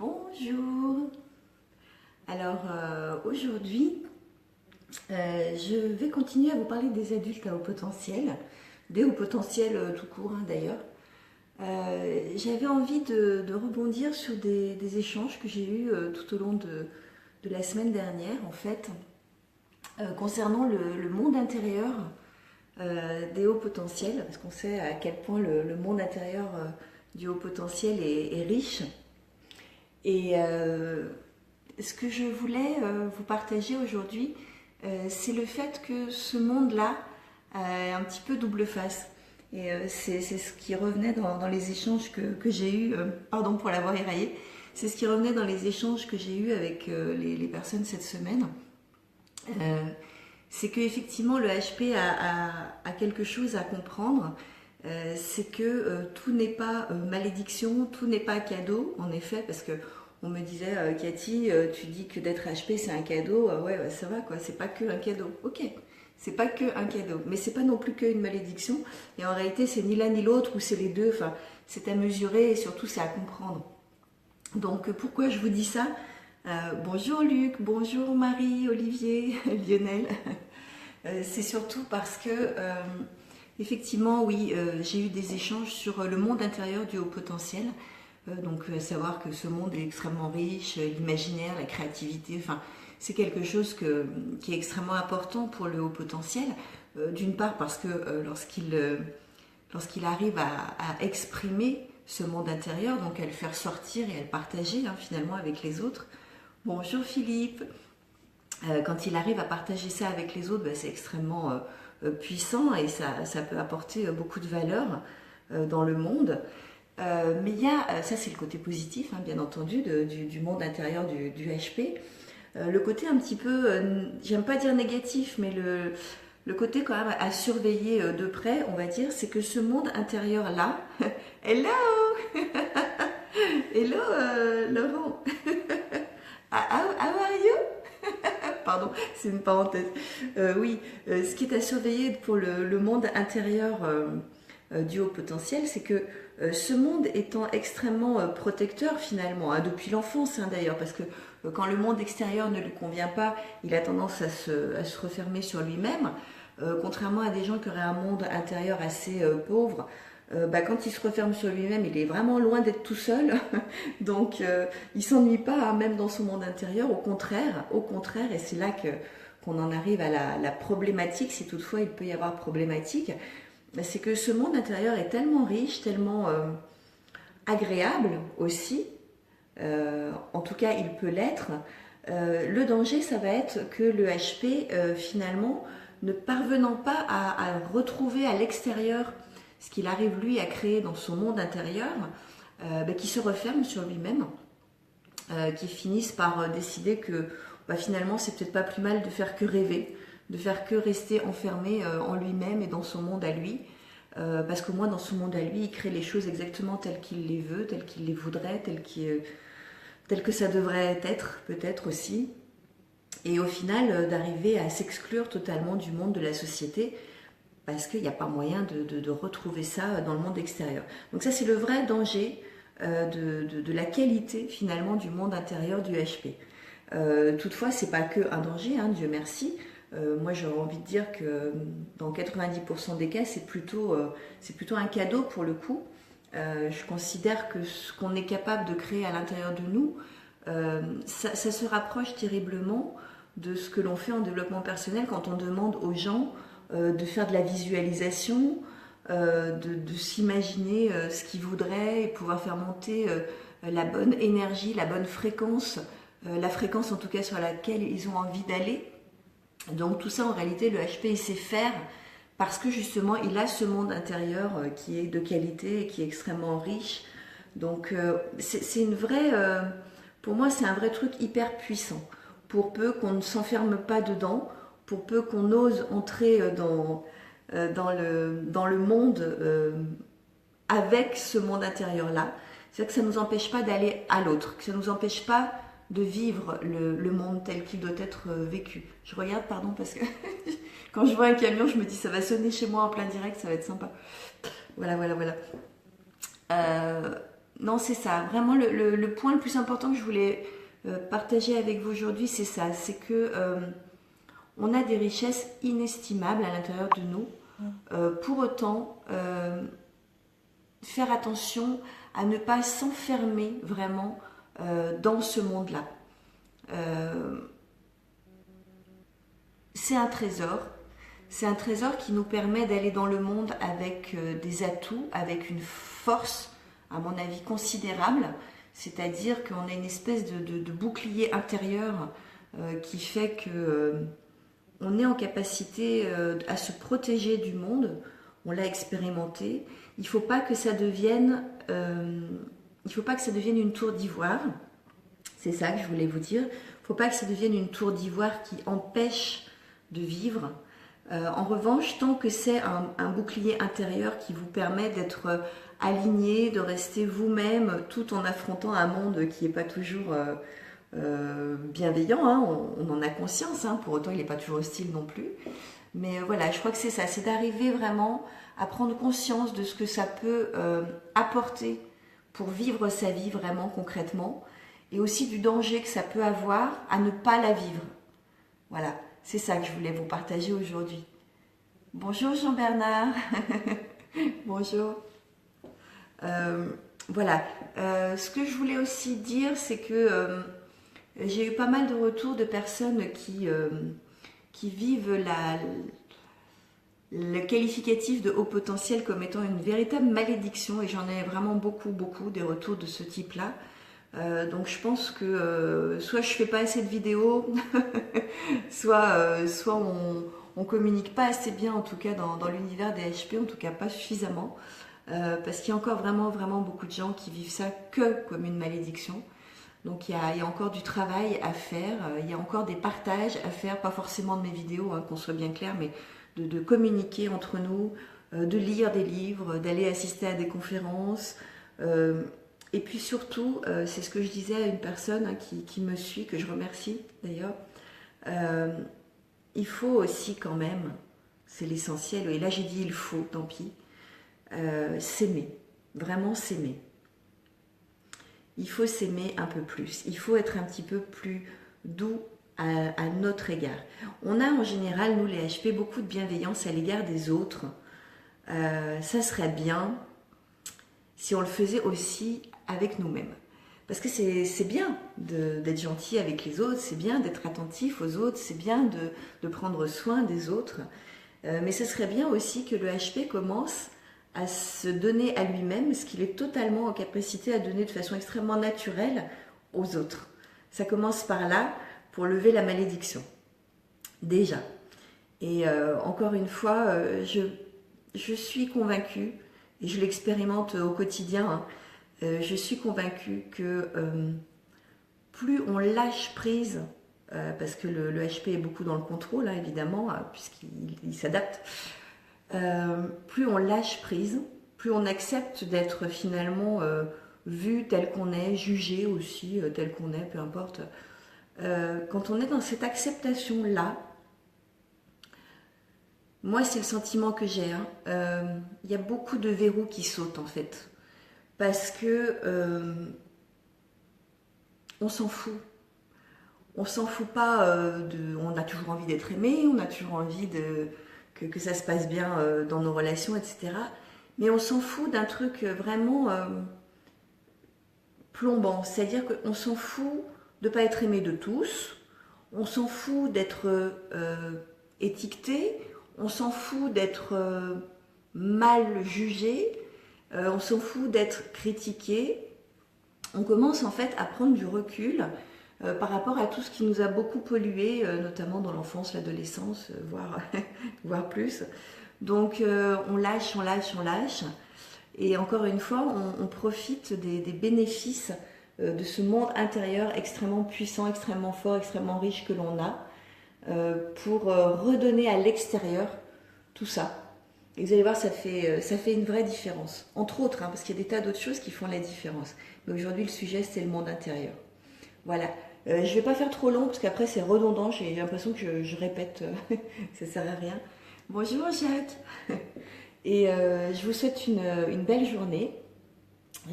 Bonjour. Alors aujourd'hui, je vais continuer à vous parler des adultes à haut potentiel, des hauts potentiels tout court d'ailleurs. J'avais envie de rebondir sur des échanges que j'ai eus tout au long de la semaine dernière en fait, concernant le monde intérieur des hauts potentiels, parce qu'on sait à quel point le monde intérieur du haut potentiel est riche. Et ce que je voulais vous partager aujourd'hui, c'est le fait que ce monde-là a un petit peu double face. Et c'est ce qui revenait dans les échanges que j'ai eus, pardon pour l'avoir éraillé, c'est ce qui revenait dans les échanges que j'ai eus avec les personnes cette semaine. C'est qu'effectivement le HP a quelque chose à comprendre. C'est que tout n'est pas malédiction, tout n'est pas cadeau, en effet, parce que on me disait Cathy, tu dis que d'être HP c'est un cadeau, ouais, ça va quoi, c'est pas que un cadeau, ok, c'est pas que un cadeau, mais c'est pas non plus qu'une malédiction, et en réalité c'est ni l'un ni l'autre, ou c'est les deux, enfin c'est à mesurer et surtout c'est à comprendre. Donc pourquoi je vous dis ça? Bonjour Luc, bonjour Marie, Olivier, Lionel, c'est surtout parce que effectivement, oui, j'ai eu des échanges sur le monde intérieur du haut potentiel. Donc, savoir que ce monde est extrêmement riche, l'imaginaire, la créativité, enfin, c'est quelque chose qui est extrêmement important pour le haut potentiel. D'une part parce que lorsqu'il arrive à exprimer ce monde intérieur, donc à le faire sortir et à le partager finalement avec les autres. Bonjour Philippe. Quand il arrive à partager ça avec les autres, c'est extrêmement puissant et ça peut apporter beaucoup de valeur dans le monde. Mais il y a, ça c'est le côté positif, bien entendu, du monde intérieur du HP. Le côté un petit peu, j'aime pas dire négatif, mais le côté quand même à surveiller de près, on va dire, c'est que ce monde intérieur-là, hello hello Laurent, how are you? Pardon, c'est une parenthèse. Oui, ce qui est à surveiller pour le monde intérieur du haut potentiel, c'est que ce monde étant extrêmement protecteur finalement, depuis l'enfance d'ailleurs, parce que quand le monde extérieur ne lui convient pas, il a tendance à se refermer sur lui-même, contrairement à des gens qui auraient un monde intérieur assez pauvre. Quand il se referme sur lui-même, il est vraiment loin d'être tout seul, donc il s'ennuie pas même dans son monde intérieur, au contraire, et c'est là qu'on en arrive à la problématique, si toutefois il peut y avoir problématique. C'est que ce monde intérieur est tellement riche, tellement agréable aussi, en tout cas il peut l'être. Le danger, ça va être que le HP, finalement, ne parvenant pas à retrouver à l'extérieur ce qu'il arrive lui à créer dans son monde intérieur, qui se referme sur lui-même, qui finisse par décider que finalement c'est peut-être pas plus mal de faire que rêver, de faire que rester enfermé en lui-même et dans son monde à lui, parce qu'au moins dans son monde à lui, il crée les choses exactement telles qu'il les veut, telles qu'il les voudrait, telles que ça devrait être peut-être aussi, et au final d'arriver à s'exclure totalement du monde de la société, parce qu'il n'y a pas moyen de retrouver ça dans le monde extérieur. Donc ça c'est le vrai danger de la qualité finalement du monde intérieur du HP. Toutefois, c'est pas que un danger, Dieu merci. Moi, j'aurais envie de dire que dans 90% des cas, c'est plutôt un cadeau pour le coup. Je considère que ce qu'on est capable de créer à l'intérieur de nous, ça se rapproche terriblement de ce que l'on fait en développement personnel quand on demande aux gens de faire de la visualisation, de s'imaginer ce qu'ils voudraient et pouvoir faire monter la bonne énergie, la bonne fréquence, la fréquence en tout cas sur laquelle ils ont envie d'aller. Donc tout ça en réalité le HP il sait faire parce que justement il a ce monde intérieur qui est de qualité et qui est extrêmement riche. Donc c'est une vraie, pour moi c'est un vrai truc hyper puissant. Pour peu qu'on ne s'enferme pas dedans, pour peu qu'on ose entrer dans le monde avec ce monde intérieur-là, c'est-à-dire que ça ne nous empêche pas d'aller à l'autre, que ça ne nous empêche pas de vivre le monde tel qu'il doit être vécu. Je regarde, pardon, parce que quand je vois un camion, je me dis ça va sonner chez moi en plein direct, ça va être sympa. Voilà. Non, c'est ça. Vraiment, le point le plus important que je voulais partager avec vous aujourd'hui, c'est ça. C'est que on a des richesses inestimables à l'intérieur de nous. Pour autant, faire attention à ne pas s'enfermer vraiment dans ce monde-là. C'est un trésor. C'est un trésor qui nous permet d'aller dans le monde avec des atouts, avec une force, à mon avis, considérable. C'est-à-dire qu'on a une espèce de bouclier intérieur qui fait que on est en capacité à se protéger du monde. On l'a expérimenté. Il ne faut pas que ça devienne, une tour d'ivoire. C'est ça que je voulais vous dire. Il ne faut pas que ça devienne une tour d'ivoire qui empêche de vivre. En revanche, tant que c'est un bouclier intérieur qui vous permet d'être aligné, de rester vous-même tout en affrontant un monde qui n'est pas toujours bienveillant, hein, on en a conscience, hein, pour autant il n'est pas toujours hostile non plus. Mais voilà, je crois que c'est ça, c'est d'arriver vraiment à prendre conscience de ce que ça peut apporter pour vivre sa vie vraiment concrètement, et aussi du danger que ça peut avoir à ne pas la vivre. Voilà, c'est ça que je voulais vous partager aujourd'hui. Bonjour Jean-Bernard. Bonjour. Voilà, ce que je voulais aussi dire, c'est que j'ai eu pas mal de retours de personnes qui vivent le qualificatif de haut potentiel comme étant une véritable malédiction, et j'en ai vraiment beaucoup des retours de ce type-là. Donc je pense que soit je fais pas assez de vidéos, soit on communique pas assez bien, en tout cas dans l'univers des HP, en tout cas pas suffisamment, parce qu'il y a encore vraiment beaucoup de gens qui vivent ça que comme une malédiction. Donc il y a encore du travail à faire, il y a encore des partages à faire, pas forcément de mes vidéos, hein, qu'on soit bien clair, mais de communiquer entre nous, de lire des livres, d'aller assister à des conférences. Et puis surtout, c'est ce que je disais à une personne, hein, qui me suit, que je remercie d'ailleurs, il faut aussi quand même, c'est l'essentiel, et là j'ai dit il faut, tant pis, s'aimer, vraiment s'aimer. Il faut s'aimer un peu plus, il faut être un petit peu plus doux à notre égard. On a en général, nous les HP, beaucoup de bienveillance à l'égard des autres. Ça serait bien si on le faisait aussi avec nous-mêmes. Parce que c'est bien d'être gentil avec les autres, c'est bien d'être attentif aux autres, c'est bien de prendre soin des autres. Mais ce serait bien aussi que le HP commence à se donner à lui-même ce qu'il est totalement en capacité à donner de façon extrêmement naturelle aux autres. Ça commence par là, pour lever la malédiction. Déjà. Et encore une fois, je suis convaincue, et je l'expérimente au quotidien, hein, je suis convaincue que plus on lâche prise, parce que le HP est beaucoup dans le contrôle, hein, évidemment, puisqu'il s'adapte, plus on lâche prise, plus on accepte d'être finalement vu tel qu'on est, jugé aussi tel qu'on est, peu importe. Quand on est dans cette acceptation-là, moi c'est le sentiment que j'ai, hein, y a beaucoup de verrous qui sautent en fait, parce que on s'en fout. On s'en fout pas on a toujours envie d'être aimé, on a toujours envie que ça se passe bien dans nos relations, etc. Mais on s'en fout d'un truc vraiment plombant, c'est-à-dire qu'on s'en fout de ne pas être aimé de tous, on s'en fout d'être étiqueté, on s'en fout d'être mal jugé, on s'en fout d'être critiqué. On commence en fait à prendre du recul par rapport à tout ce qui nous a beaucoup pollué, notamment dans l'enfance, l'adolescence, voire plus. Donc on lâche. Et encore une fois, on profite des bénéfices de ce monde intérieur extrêmement puissant, extrêmement fort, extrêmement riche que l'on a, pour redonner à l'extérieur tout ça. Et vous allez voir, ça fait une vraie différence. Entre autres, hein, parce qu'il y a des tas d'autres choses qui font la différence. Mais aujourd'hui, le sujet, c'est le monde intérieur. Voilà. Je ne vais pas faire trop long, parce qu'après, c'est redondant. J'ai l'impression que je répète. Ça ne sert à rien. Bonjour, Jacques. Et je vous souhaite une belle journée.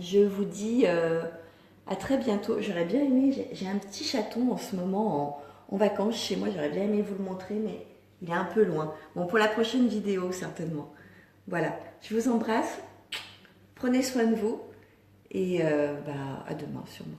Je vous dis à très bientôt. J'aurais bien aimé, j'ai un petit chaton en ce moment en vacances chez moi. J'aurais bien aimé vous le montrer, mais il est un peu loin. Bon, pour la prochaine vidéo, certainement. Voilà, je vous embrasse. Prenez soin de vous et à demain sûrement.